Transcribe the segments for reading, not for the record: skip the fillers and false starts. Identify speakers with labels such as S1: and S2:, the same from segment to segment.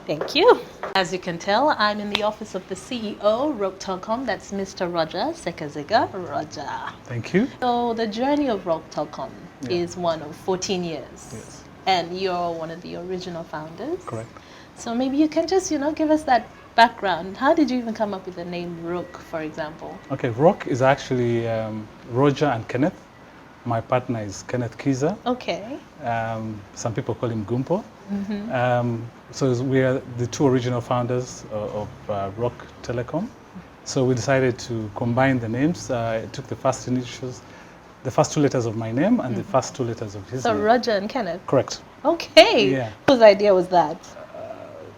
S1: Thank you. As you can tell, I'm in the office of the CEO-Roke Telkom. That's Mr. Roger Sekaziga. Roger.
S2: Thank you.
S1: So the journey of Roke Telkom is one of 14 years.
S2: Yes.
S1: And you're one of the original founders.
S2: Correct.
S1: So maybe you can just, give us that background. How did you even come up with the name Roke, for example?
S2: Okay, Roke is actually Roger and Kenneth. My partner is Kenneth Kiza.
S1: Okay.
S2: Some people call him Gumpo. So we are the two original founders of Roke Telecom. So we decided to combine the names. I took the first initials, the first two letters of my name and the first two letters of his name.
S1: So Roger and Kenneth?
S2: Correct.
S1: Okay.
S2: Yeah.
S1: Whose idea was that?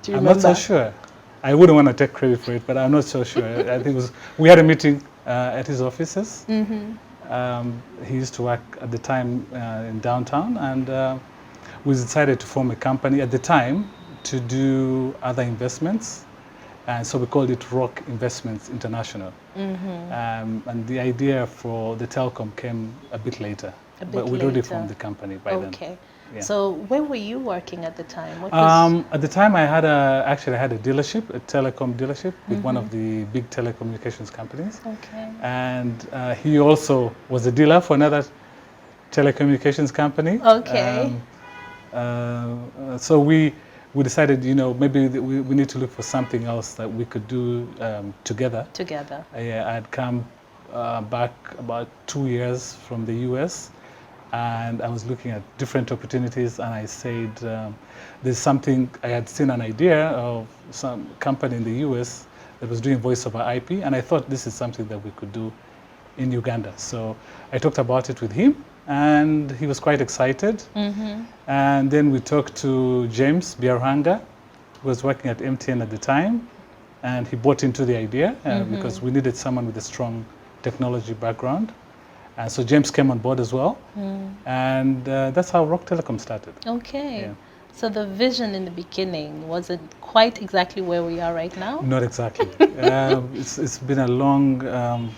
S1: Do you
S2: I'm
S1: remember?
S2: not so sure. I wouldn't want to take credit for it, but I'm not so sure. I think we had a meeting at his offices. He used to work at the time in downtown, and we decided to form a company at the time to do other investments, and so we called it Roke Investments International. And the idea for the telecom came a bit later, but we'd already formed the company by then.
S1: Okay.
S2: Yeah.
S1: So where were you working at the time? What was
S2: At the time, I had a dealership, a telecom dealership with one of the big telecommunications companies.
S1: Okay.
S2: And he also was a dealer for another telecommunications company.
S1: Okay.
S2: So we decided, maybe we need to look for something else that we could do together.
S1: Together.
S2: I had come back about 2 years from the US, and I was looking at different opportunities, and I said, there's something, I had seen an idea of some company in the US that was doing voice over IP, and I thought this is something that we could do in Uganda. So I talked about it with him, and he was quite excited. And then we talked to James Biarhanga, who was working at MTN at the time, and he bought into the idea because we needed someone with a strong technology background. And so James came on board as well, and that's how Roke Telecom started.
S1: Okay.
S2: Yeah.
S1: So the vision in the beginning wasn't quite exactly where we are right now?
S2: Not exactly. It's been a long,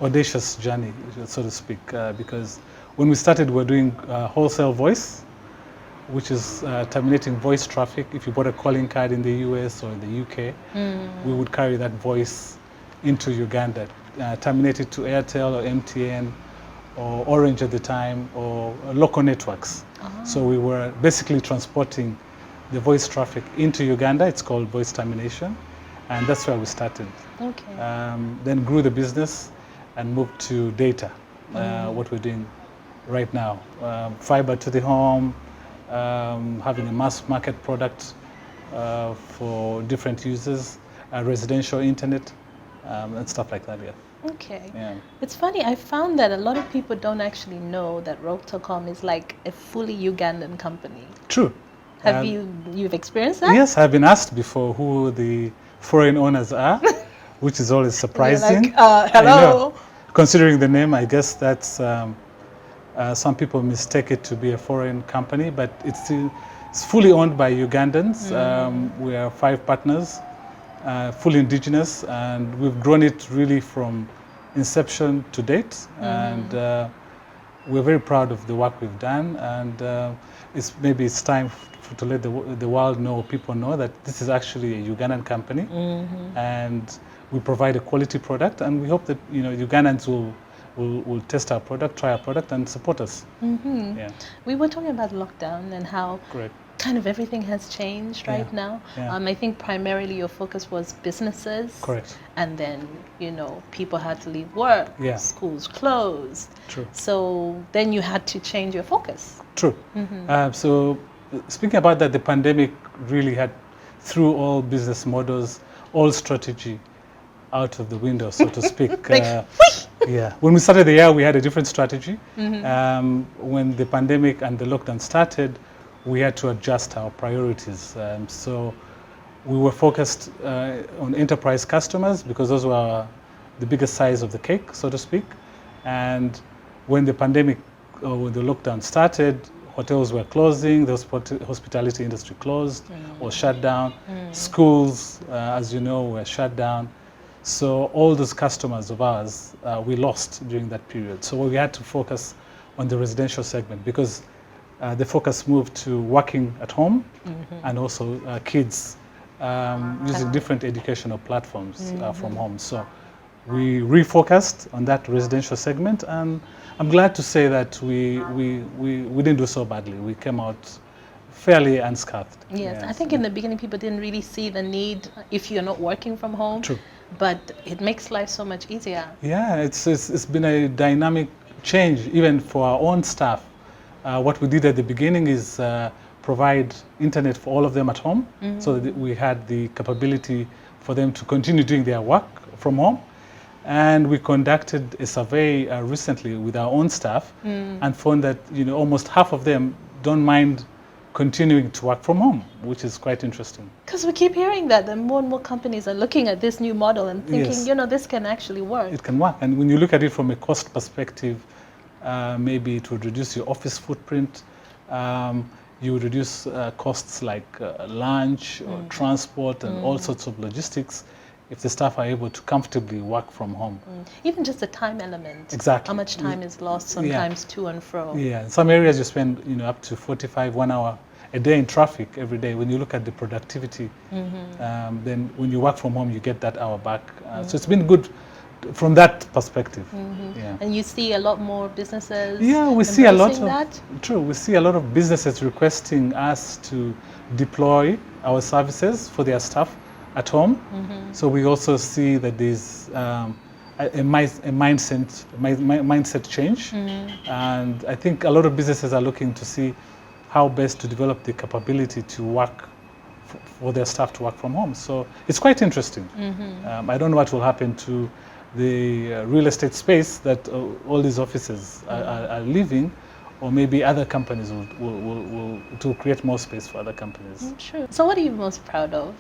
S2: audacious journey, so to speak, because when we started, we were doing wholesale voice, which is terminating voice traffic. If you bought a calling card in the US or in the UK, we would carry that voice into Uganda, terminate it to Airtel or MTN or Orange at the time, or local networks. So we were basically transporting the voice traffic into Uganda. It's called voice termination, and that's where we started.
S1: Okay.
S2: Then grew the business and moved to data, what we're doing right now. Fiber to the home, having a mass market product for different users, residential internet, and stuff like that, yeah.
S1: Okay.
S2: Yeah.
S1: It's funny, I found that a lot of people don't actually know that Roke Telkom is like a fully Ugandan company.
S2: True.
S1: Have you've experienced that?
S2: Yes, I've been asked before who the foreign owners are, which is always surprising.
S1: You're like, hello.
S2: Considering the name, I guess that's some people mistake it to be a foreign company, but it's fully owned by Ugandans. We are 5 partners, fully indigenous, and we've grown it really from inception to date. And we're very proud of the work we've done. And maybe it's time to let the world know, people know, that this is actually a Ugandan company, and we provide a quality product, and we hope that Ugandans will test our product, try our product, and support us. Yeah.
S1: We were talking about lockdown and how
S2: Correct.
S1: kind of everything has changed right now.
S2: Yeah.
S1: I think primarily your focus was businesses.
S2: Correct.
S1: And then, people had to leave work.
S2: Yeah.
S1: Schools closed.
S2: True.
S1: So then you had to change your focus.
S2: True. So speaking about that, the pandemic really threw all business models, all strategy out of the window, so to speak. Yeah. When we started the year, we had a different strategy. When the pandemic and the lockdown started, we had to adjust our priorities. So we were focused on enterprise customers because those were the biggest size of the cake, so to speak. And when the pandemic or when the lockdown started, hotels were closing, the hospitality industry closed or shut down. Schools, as you know, were shut down. So all those customers of ours, we lost during that period. So we had to focus on the residential segment because the focus moved to working at home and also kids using different educational platforms from home. So we refocused on that residential segment, and I'm glad to say that we didn't do so badly. We came out fairly unscathed.
S1: Yes, I think in the beginning people didn't really see the need if you're not working from home.
S2: True.
S1: But it makes life so much easier.
S2: Yeah, it's been a dynamic change even for our own staff. What we did at the beginning is provide internet for all of them at home, so that we had the capability for them to continue doing their work from home. And we conducted a survey recently with our own staff and found that almost half of them don't mind continuing to work from home, which is quite interesting.
S1: Because we keep hearing that more and more companies are looking at this new model and thinking,
S2: Yes.
S1: this can actually work.
S2: It can work. And when you look at it from a cost perspective, maybe it would reduce your office footprint. You would reduce costs like lunch or transport and all sorts of logistics if the staff are able to comfortably work from home.
S1: Even just the time element.
S2: Exactly.
S1: How much time is lost sometimes to and fro.
S2: Yeah, in some areas you spend up to 1 hour a day in traffic every day. When you look at the productivity, then when you work from home, you get that hour back. So it's been good from that perspective. Yeah.
S1: And you see a lot more businesses.
S2: Yeah, we see a lot
S1: embracing that?
S2: True. We see a lot of businesses requesting us to deploy our services for their staff at home. So we also see that there's a mindset change, and I think a lot of businesses are looking to see how best to develop the capability to work for their staff to work from home. So it's quite interesting. I don't know what will happen to the real estate space that all these offices are leaving, or maybe other companies will to create more space for other companies.
S1: True. So what are you most proud of?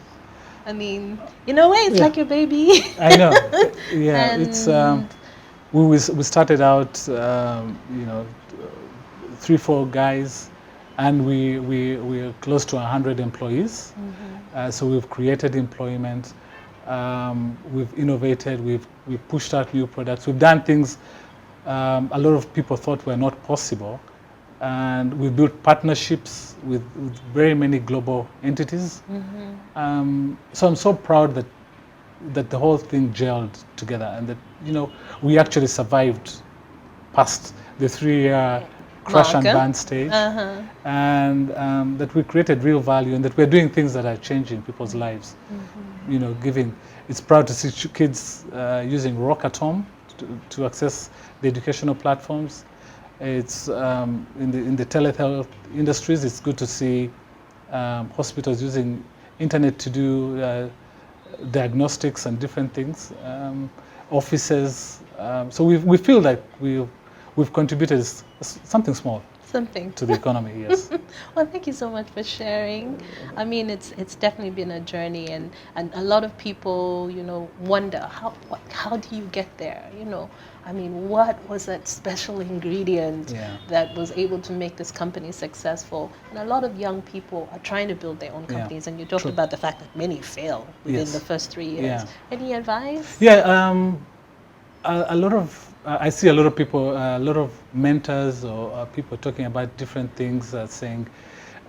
S1: I mean, in a way, it's like your baby.
S2: I know. Yeah,
S1: And
S2: it's we started out 3-4 guys, and we're close to 100 employees. So we've created employment, we've innovated, we've pushed out new products, we've done things a lot of people thought were not possible, and we built partnerships with very many global entities. So I'm so proud that the whole thing gelled together, and that we actually survived past the 3-year crash and burn stage, and that we created real value, and that we're doing things that are changing people's lives. Giving. It's proud to see kids using Roke at home to access the educational platforms. It's in the telehealth industries. It's good to see hospitals using internet to do diagnostics and different things. Offices. So we feel like we've contributed something small.
S1: Something
S2: to the economy. Yes.
S1: Well, thank you so much for sharing. I mean, it's definitely been a journey, and a lot of people, wonder how do you get there? I mean, what was that special ingredient that was able to make this company successful? And a lot of young people are trying to build their own companies, and you talked about the fact that many fail within the first 3 years. Any advice?
S2: Yeah, a lot of I see a lot of people, a lot of mentors or people talking about different things, saying,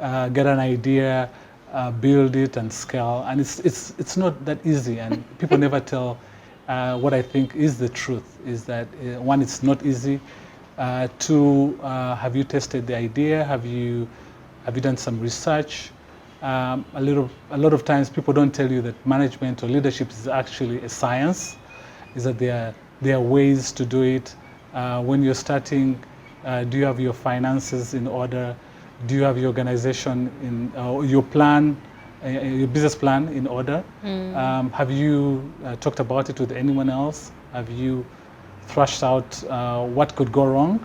S2: get an idea, build it and scale, and it's not that easy, and people never tell what I think is the truth, is that one, it's not easy. Two, have you tested the idea? Have you done some research? A lot of times people don't tell you that management or leadership is actually a science, is that there are ways to do it. When you're starting, do you have your finances in order? Do you have your organization your plan, your business plan in order? Have you talked about it with anyone else? Have you thrashed out what could go wrong?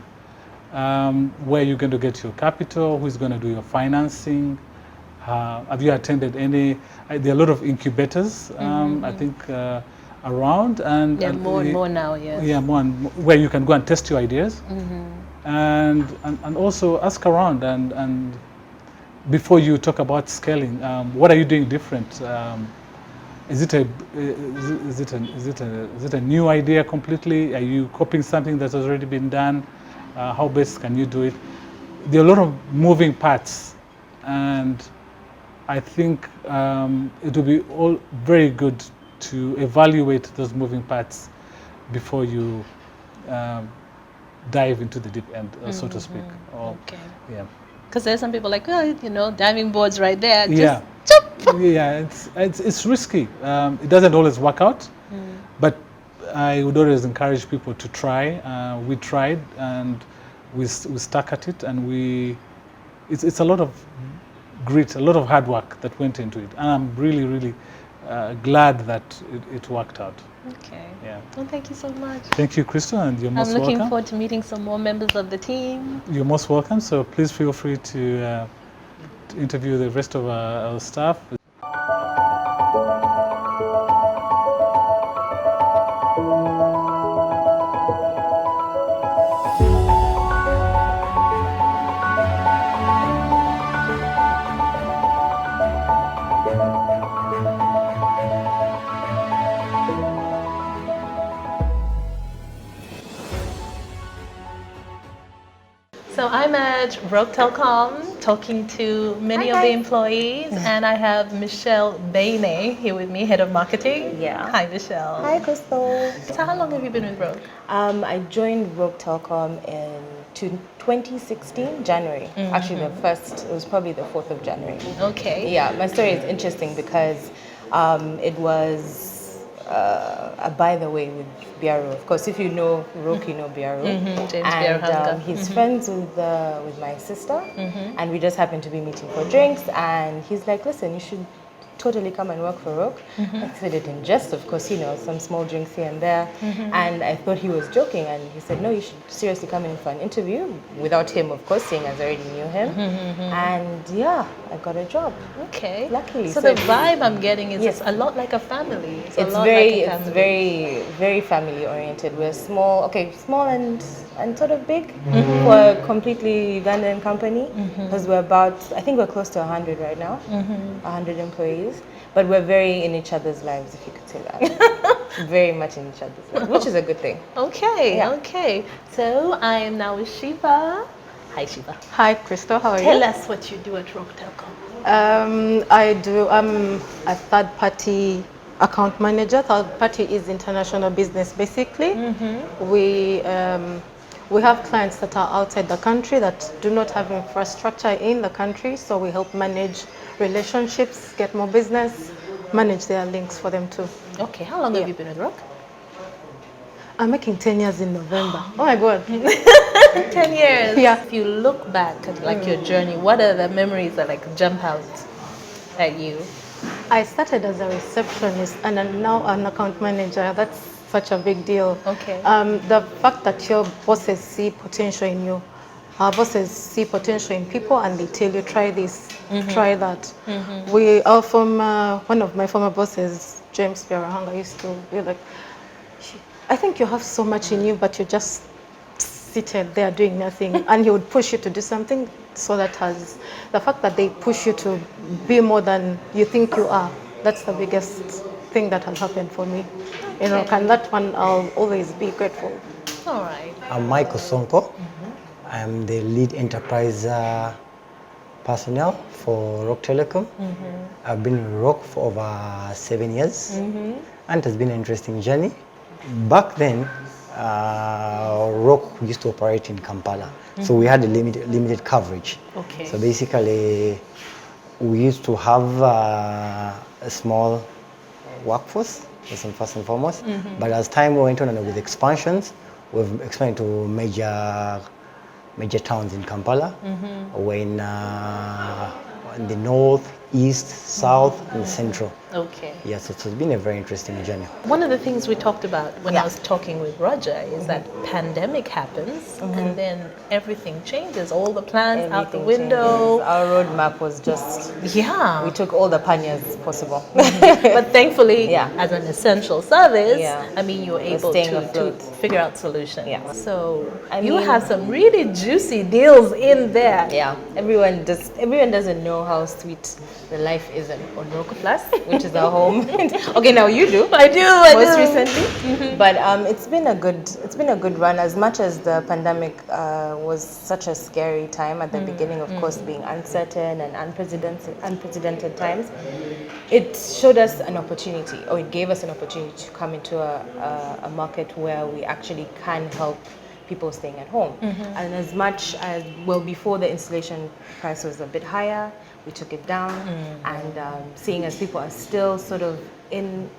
S2: Where are you going to get your capital? Who's going to do your financing? Have you attended any? There are a lot of incubators, I think, around, and
S1: more and more now, yes.
S2: Yeah, more and more, where you can go and test your ideas, and also ask around, and before you talk about scaling, what are you doing different? Is it a new idea completely? Are you copying something that's already been done? How best can you do it? There are a lot of moving parts, and I think it will be all very good to evaluate those moving parts before you dive into the deep end, so to speak. Or,
S1: Okay.
S2: yeah.
S1: Because there's some people like, well, you know, diving boards right there.
S2: Yeah.
S1: Just jump.
S2: Yeah, it's risky. It doesn't always work out, but I would always encourage people to try. We tried and we stuck at it, and it's a lot of grit, a lot of hard work that went into it, and I'm really, really glad that it worked out.
S1: Okay.
S2: Yeah.
S1: Well, thank you so much.
S2: Thank you, Crystal, and you're most
S1: I'm looking
S2: welcome.
S1: forward to meeting some more members of the team.
S2: You're most welcome. So please feel free to interview the rest of our staff.
S1: So I'm at Roke Telkom talking to many of the employees, and I have Michelle Baine here with me, Head of Marketing.
S3: Yeah.
S1: Hi, Michelle.
S3: Hi, Crystal.
S1: So how long have you been with Roke?
S3: I joined Roke Telkom in 2016, January. Actually, it was probably the 4th of January.
S1: Okay.
S3: Yeah, my story is interesting because it was by the way with Biaro. Of course, if you know Roke, you know Biaro.
S1: James
S3: And
S1: Biaro-Hanga.
S3: he's friends with my sister, and we just happened to be meeting for drinks. And he's like, "Listen, you should totally come and work for Roke." I said it in jest, of course, you know, some small drinks here and there. And I thought he was joking, and he said, "No, you should seriously come in for an interview." Without him, of course, seeing as I already knew him. And yeah, I got a job.
S1: Okay.
S3: Luckily.
S1: So the vibe I'm getting is
S3: Yes.
S1: it's a lot like a family. It's
S3: It's very, very family oriented. We're small and sort of big for a completely Ugandan company, because I think we're close to 100 right now, 100 employees, but we're very in each other's lives, if you could say that. Very much in each other's lives, which is a good thing.
S1: Okay,
S3: Yeah.
S1: okay. So I am now with Shiva. Hi, Shiva.
S4: Hi, Crystal. How are
S1: Tell
S4: you?
S1: us what you do at Roke Telkom.
S4: I'm a third-party account manager. Third-party is international business, basically. We have clients that are outside the country that do not have infrastructure in the country, so we help manage relationships, get more business, manage their links for them too.
S1: Okay, how long have you been with Roke?
S4: I'm making 10 years in November. Oh my God.
S1: 10 years.
S4: Yeah.
S1: If you look back at like your journey, what are the memories that like jump out at you?
S4: I started as a receptionist and I'm now an account manager. That's such a big deal.
S1: Okay.
S4: The fact that your bosses see potential in you, our bosses see potential in people and they tell you, try this, try that. We are from one of my former bosses, James Biaro-Hanga, used to be like, I think you have so much in you, but you're just seated there doing nothing. And he would push you to do something. So that has the fact that they push you to be more than you think you are. That's the biggest thing that has happened for me. You know, and that one I'll always be grateful.
S1: All right.
S5: I'm Michael Sonko. I'm the lead enterprise personnel for Roke Telecom. I've been with Roke for over 7 years, and it has been an interesting journey. Back then, Roke used to operate in Kampala, so we had a limited coverage.
S1: Okay.
S5: So basically, we used to have a small workforce, first and foremost. But as time went on and with expansions, we've expanded to major towns in Kampala. We're in the north, east, south, and central.
S1: Okay.
S5: Yes, so it's been a very interesting journey.
S1: One of the things we talked about when I was talking with Roger is that pandemic happens and then everything changes. All the plans out the
S3: Everything
S1: window.
S3: changes. Our roadmap was just,
S1: Yeah.
S3: we took all the panyas possible.
S1: But thankfully,
S3: Yeah.
S1: as an essential service,
S3: Yeah.
S1: I mean, you're
S3: We're
S1: able
S3: staying
S1: to
S3: afloat.
S1: figure out solutions.
S3: Yeah.
S1: So
S3: I
S1: you
S3: mean-
S1: have some really juicy deals in there.
S3: Yeah, everyone doesn't know how sweet the life isn't on Roke Plus, which is our home. Okay, now you do.
S1: I do.
S3: Most recently, but it's been a good run. As much as the pandemic was such a scary time at the beginning, of course, being uncertain and unprecedented times, it showed us an opportunity, or it gave us an opportunity to come into a market where we actually can help people staying at home. And as much as, well, before the installation price was a bit higher, we took it down. And seeing as people are still sort of in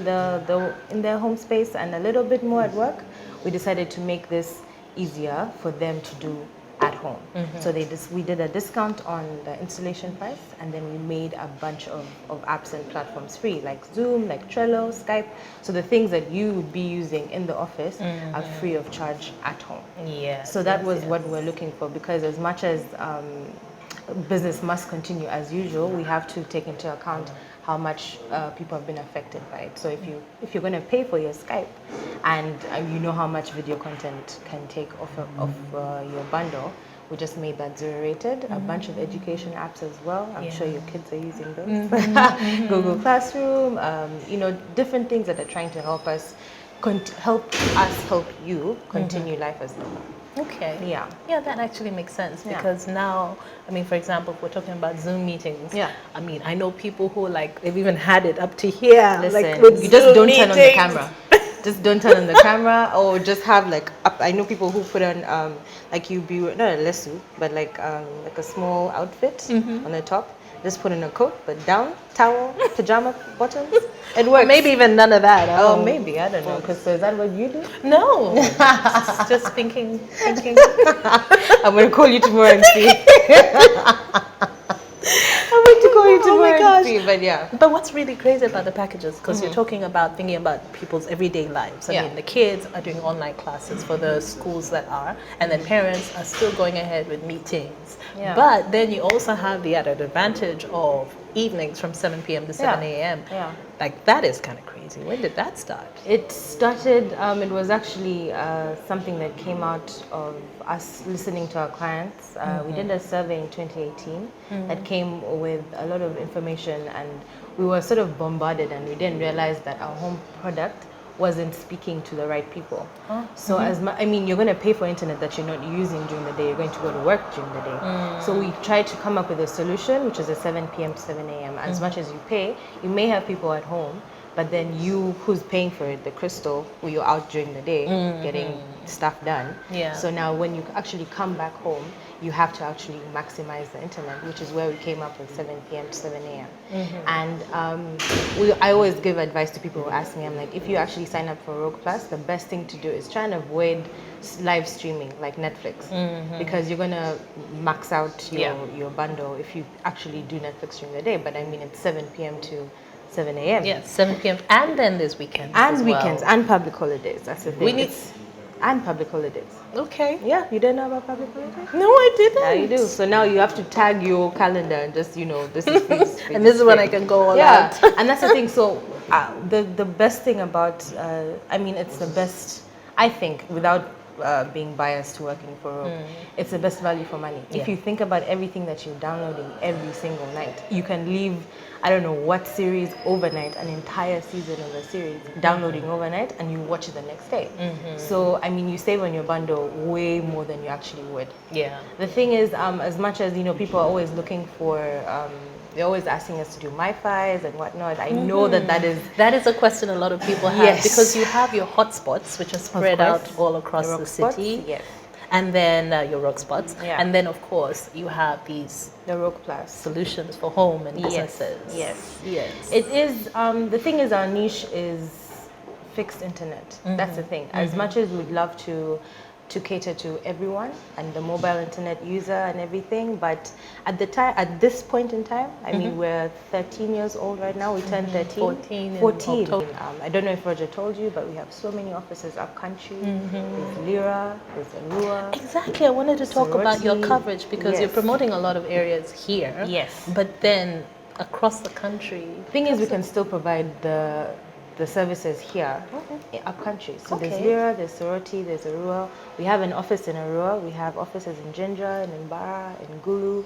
S3: their home space and a little bit more at work, we decided to make this easier for them to do at home. So we did a discount on the installation price, and then we made a bunch of apps and platforms free, like Zoom, like Trello, Skype. So the things that you would be using in the office are free of charge at home.
S1: Yeah.
S3: So that was what we're looking for, because as much as business must continue as usual, we have to take into account how much people have been affected by it. So if you're going to pay for your Skype, and you know how much video content can take off your bundle, we just made that 0 rated. A bunch of education apps as well. I'm sure your kids are using those. Google Classroom, different things that are trying to help help you continue life as normal.
S1: Okay.
S3: Yeah.
S1: Yeah, that actually makes sense, because now, I mean, for example, if we're talking about Zoom meetings.
S3: Yeah.
S1: I mean, I know people who they've even had it up to here.
S3: Listen,
S1: with
S3: you just
S1: Zoom
S3: don't turn on the
S1: meetings.
S3: camera. Just don't turn on the camera, or just have I know people who put on not a lesu, but like a small outfit on the top. Just put in a coat, but down, towel, pajama bottoms. It works.
S1: Maybe even none of that.
S3: Oh, maybe, I don't know. Because is that what you do?
S1: No. just thinking.
S3: I'm going to call you tomorrow and see. I'm going to call you tomorrow and see, but yeah.
S1: But what's really crazy about the packages, because you're thinking about people's everyday lives. I mean, the kids are doing online classes for the schools that are, and then parents are still going ahead with meetings.
S3: Yeah.
S1: But then you also have the added advantage of evenings from 7 p.m. to 7 a.m.
S3: Yeah.
S1: Like, that is kind of crazy. When did that start?
S3: It started, it was actually something that came out of us listening to our clients. We did a survey in 2018 that came with a lot of information, and we were sort of bombarded, and we didn't realize that our home product wasn't speaking to the right people. So you're going to pay for internet that you're not using during the day. You're going to go to work during the day. So we tried to come up with a solution, which is a 7 p.m. to 7 a.m. As much as you pay, you may have people at home, but then you, who's paying for it, the crystal, where you're out during the day getting stuff done.
S1: Yeah.
S3: So now when you actually come back home, you have to actually maximize the internet, which is where we came up with 7 p.m. to 7 a.m. And I always give advice to people who ask me, I'm like, if you actually sign up for Roke Plus, the best thing to do is try and avoid live streaming like Netflix, because you're going to max out your bundle if you actually do Netflix during the day. But I mean, it's 7 p.m. to 7 a.m.
S1: Yes, 7 p.m. And then there's weekends
S3: And
S1: as
S3: weekends
S1: well.
S3: and public holidays. That's the thing.
S1: We need...
S3: And public holidays.
S1: Okay.
S3: Yeah, you didn't know about public holidays?
S1: No, I didn't.
S3: Yeah, you do. So now you have to tag your calendar and just, this is this.
S1: And this is when I can go all out.
S3: And that's the thing. So the best thing about, it's the best, I think, without being biased to working for Roke, it's the best value for money. If you think about everything that you're downloading every single night, you can leave, I don't know what series overnight, an entire season of a series, downloading overnight, and you watch it the next day. So, you save on your bundle way more than you actually would.
S1: Yeah.
S3: The thing is, as much as, people are always looking for, they're always asking us to do MiFis and whatnot. I know that is
S1: a question a lot of people have.
S3: Yes.
S1: Because you have your hotspots, which are spread out all across the city.
S3: Spots, yes.
S1: And then your Roke spots.
S3: Yeah.
S1: And then, of course, you have these
S3: the Roke Plus
S1: solutions for home and businesses.
S3: Yes.
S1: Yes.
S3: It is, the thing is, our niche is fixed internet. That's the thing. As much as we'd love to cater to everyone and the mobile internet user and everything, but at this point in time, we're 13 years old right now. We turned 13. 14. I don't know if Roger told you, but we have so many offices up country. There's Lira, there's Arua.
S1: Exactly. I wanted to talk about your coverage, because you're
S3: Yes.
S1: promoting a lot of areas here.
S3: Yes.
S1: But then across the country.
S3: The thing is, we can still provide the the services here up country. So there's
S1: Okay.
S3: Lira, there's Sorority, there's Arua. We have an office in Arua. We have offices in Jinja, in Mbara, in Gulu,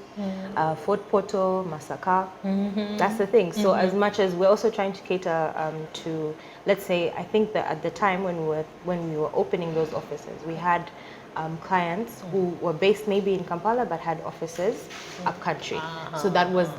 S3: Fort Portal, Masaka. That's the thing. So as much as we're also trying to cater to, let's say, I think that at the time when we were opening those offices, we had clients who were based maybe in Kampala but had offices up country. So that was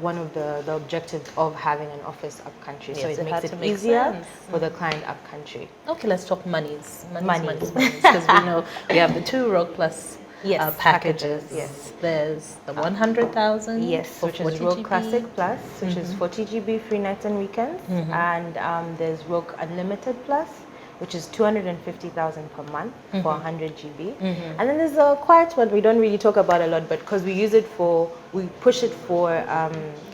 S3: one of the objectives of having an office up country. So
S1: Yes,
S3: it
S1: it had
S3: makes
S1: to
S3: it
S1: make
S3: easier
S1: sense.
S3: for the client up country.
S1: Okay, let's talk monies.
S3: Monies.
S1: Because we know we have the 2 Roke Plus
S3: Yes,
S1: packages.
S3: yes.
S1: There's the 100,000.
S3: Yes,
S1: for
S3: which is
S1: 40
S3: Roke
S1: GB.
S3: Classic Plus, which is 40 GB free nights and weekends. And there's Roke Unlimited Plus, which is 250,000 per month for 100 GB. And then there's a quiet one we don't really talk about a lot, but because we push it for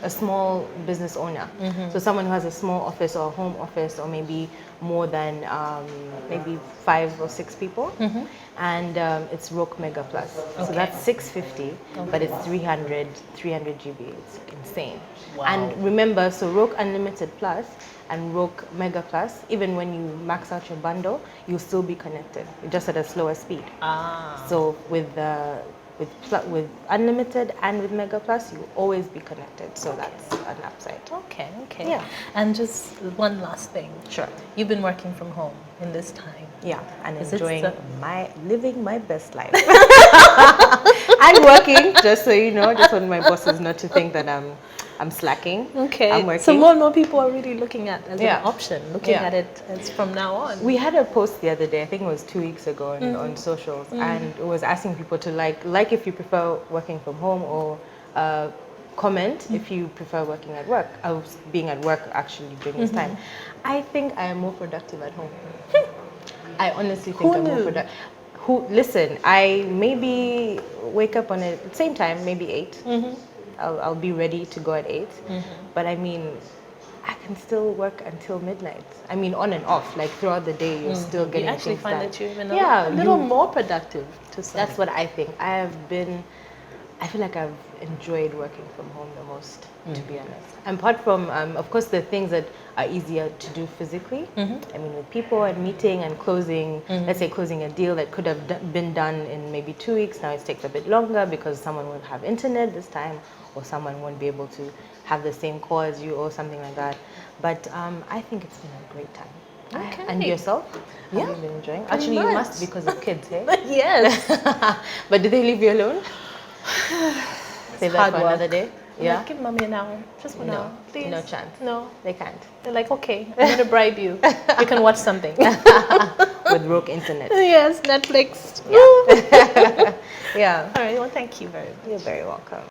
S3: a small business owner. So someone who has a small office or a home office or maybe more than maybe 5 or 6 people. And it's Roke Mega Plus. So that's 650, but it's 300 GB. It's insane.
S1: Wow.
S3: And remember, so Roke Unlimited Plus and Roke Mega Plus, even when you max out your bundle, you'll still be connected, just at a slower speed. So with Unlimited and with Mega Plus, you'll always be connected. So that's an upside.
S1: Okay.
S3: Yeah.
S1: And just one last thing.
S3: Sure.
S1: You've been working from home in this time.
S3: Yeah, and
S1: Is it
S3: enjoying
S1: so-
S3: living my best life. And working, just so you know, just want my bosses not to think that I'm slacking.
S1: Okay.
S3: I'm working.
S1: So more and more people are really looking at as
S3: Yeah.
S1: an option, looking
S3: Yeah.
S1: at it as from now on.
S3: We had a post the other day, I think it was 2 weeks ago on socials, and it was asking people to like if you prefer working from home or comment if you prefer working at work. I was being at work actually during this time. I think I am more productive at home. I honestly think I'm more
S1: knew?
S3: productive. Listen, I maybe wake up on at the same time, maybe 8. I'll be ready to go at 8. But I mean, I can still work until midnight. I mean, on and off, like throughout the day, you're still getting
S1: You actually
S3: things
S1: find
S3: done.
S1: that you're even
S3: Yeah,
S1: a little
S3: you-
S1: more productive to some.
S3: That's what I think. I feel like I've enjoyed working from home the most, to be honest. And apart from, of course, the things that are easier to do physically. I mean, with people and meeting and closing, let's say closing a deal that could have been done in maybe 2 weeks, now it takes a bit longer because someone won't have internet this time or someone won't be able to have the same call as you or something like that. But I think it's been a great time.
S1: Okay.
S3: And yourself?
S1: Yeah.
S3: Have you been enjoying? Actually, you must because of kids, hey?
S1: Yes.
S3: But do they leave you alone? Save that
S1: hard
S3: for
S1: work.
S3: another day.
S1: I'm
S3: Yeah.
S1: like, give mommy an hour, just 1 hour, please.
S3: No chance.
S1: No.
S3: They can't.
S1: They're like, okay, I'm gonna bribe you. You can watch something.
S3: With Roke internet.
S1: Yes, Netflix.
S3: Yeah.
S1: All right. Well, thank you very much.
S3: You're very welcome.